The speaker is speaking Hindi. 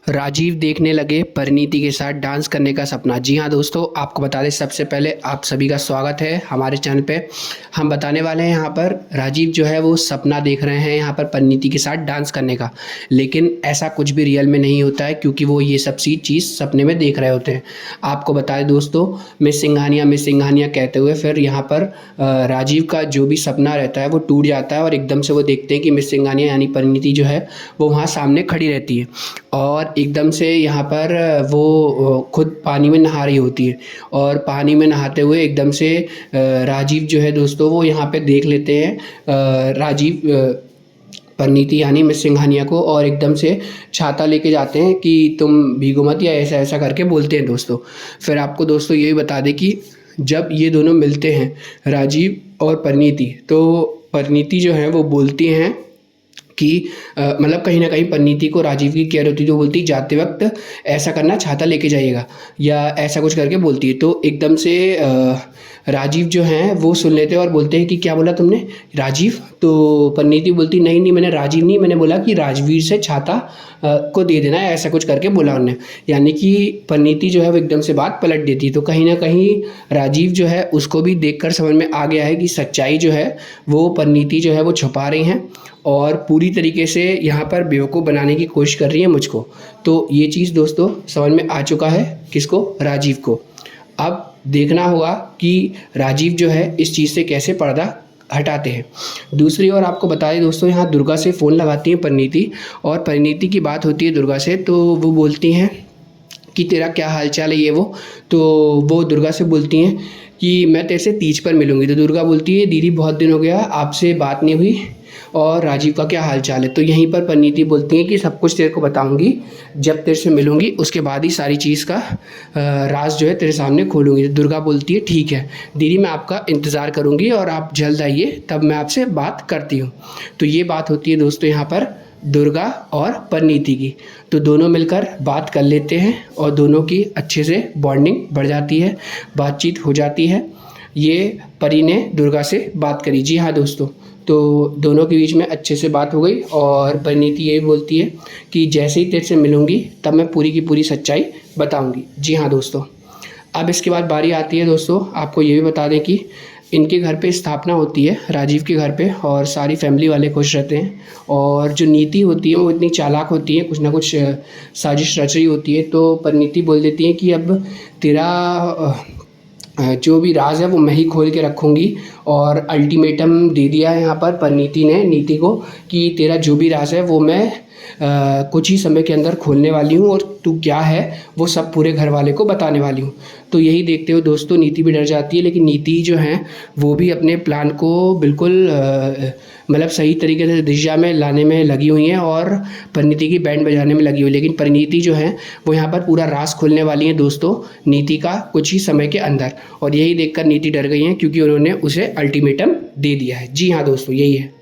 राजीव देखने लगे परिणीति के साथ डांस करने का सपना। जी हाँ दोस्तों, आपको बता दें सबसे पहले आप सभी का स्वागत है हमारे चैनल पे। हम बताने वाले हैं यहाँ पर राजीव जो है वो सपना देख रहे हैं यहाँ पर परिणीति के साथ डांस करने का, लेकिन ऐसा कुछ भी रियल में नहीं होता है क्योंकि वो ये सब चीज़ सपने में देख रहे होते हैं। आपको बता दें दोस्तों, मिस सिंघानिया कहते हुए फिर यहाँ पर राजीव का जो भी सपना रहता है वो टूट जाता है और एकदम से वो देखते हैं कि मिस सिंघानिया यानी परिणीति जो है वो वहाँ सामने खड़ी रहती है और एकदम से यहाँ पर वो खुद पानी में नहा रही होती है और पानी में नहाते हुए एकदम से राजीव जो है दोस्तों वो यहाँ पे देख लेते हैं राजीव परिणीति यानी मिस सिंघानिया को, और एकदम से छाता लेके जाते हैं कि तुम भीगो मत या ऐसा ऐसा करके बोलते हैं दोस्तों। फिर आपको दोस्तों यही बता दें कि जब ये दोनों मिलते हैं राजीव और परिणीति, तो परिणीति जो है वो बोलती हैं कि मतलब कहीं ना कहीं परिणीति को राजीव की केयर होती है, जो बोलती जाते वक्त ऐसा करना, छाता लेके जाइएगा या ऐसा कुछ करके बोलती है। तो एकदम से राजीव जो हैं वो सुन लेते हैं और बोलते हैं कि क्या बोला तुमने राजीव? तो परिणीति बोलती नहीं नहीं, मैंने राजीव नहीं, मैंने बोला कि राजवीर से छाता को दे देना है, ऐसा कुछ करके बोला उन्होंने। यानी कि परिणीति जो है वो एकदम से बात पलट देती है। तो कहीं ना कहीं राजीव जो है उसको भी देखकर समझ में आ गया है कि सच्चाई जो है वो परिणीति जो है वो छुपा रही हैं और पूरी तरीके से यहाँ पर बेवकूफ़ बनाने की कोशिश कर रही है मुझको। तो ये चीज़ दोस्तों समझ में आ चुका है किसको? राजीव को। अब देखना होगा कि राजीव जो है इस चीज़ से कैसे पर्दा हटाते हैं। दूसरी ओर आपको बता दें दोस्तों, यहाँ दुर्गा से फ़ोन लगाती हैं परिणीति और परिणीति की बात होती है दुर्गा से, तो वो बोलती हैं कि तेरा क्या हाल चाल है ये वो। तो वो दुर्गा से बोलती हैं कि मैं तेरे से तीज पर मिलूँगी। तो दुर्गा बोलती है दीदी बहुत दिन हो गया आपसे बात नहीं हुई और राजीव का क्या हाल चाल है। तो यहीं पर परिणीति बोलती हैं कि सब कुछ तेरे को बताऊंगी, जब तेरे से मिलूंगी उसके बाद ही सारी चीज़ का राज जो है तेरे सामने खोलूंगी। तो दुर्गा बोलती है ठीक है दीदी, मैं आपका इंतज़ार करूंगी और आप जल्द आइए, तब मैं आपसे बात करती हूँ। तो ये बात होती है दोस्तों यहाँ पर दुर्गा और परिणीति की। तो दोनों मिलकर बात कर लेते हैं और दोनों की अच्छे से बॉन्डिंग बढ़ जाती है, बातचीत हो जाती है। ये परी ने दुर्गा से बात करी। जी हाँ दोस्तों, तो दोनों के बीच में अच्छे से बात हो गई और परिणीति यही बोलती है कि जैसे ही तेरे से मिलूँगी तब मैं पूरी की पूरी सच्चाई बताऊँगी। जी हाँ दोस्तों, अब इसके बाद बारी आती है दोस्तों, आपको ये भी बता दें कि इनके घर पे स्थापना होती है राजीव के घर पे और सारी फैमिली वाले खुश रहते हैं। और जो नीति होती है वो इतनी चालाक होती है, कुछ ना कुछ साजिश रच रही होती है। तो परिणीति बोल देती है कि अब तेरा जो भी राज है वो मैं ही खोल के रखूँगी, और अल्टीमेटम दे दिया है यहाँ पर परिणीति ने नीति को कि तेरा जो भी राज है वो मैं कुछ ही समय के अंदर खोलने वाली हूँ और तू क्या है वो सब पूरे घर वाले को बताने वाली हूँ। तो यही देखते हो दोस्तों नीति भी डर जाती है, लेकिन नीति जो है वो भी अपने प्लान को बिल्कुल मतलब सही तरीके से दिशा में लाने में लगी हुई हैं और परिणीति की बैंड बजाने में लगी हुई। लेकिन परिणीति जो है वो यहाँ पर पूरा राज खोलने वाली है दोस्तों नीति का कुछ ही समय के अंदर, और यही देखकर नीति डर गई हैं क्योंकि उन्होंने उसे अल्टीमेटम दे दिया है। जी हाँ दोस्तों, यही है।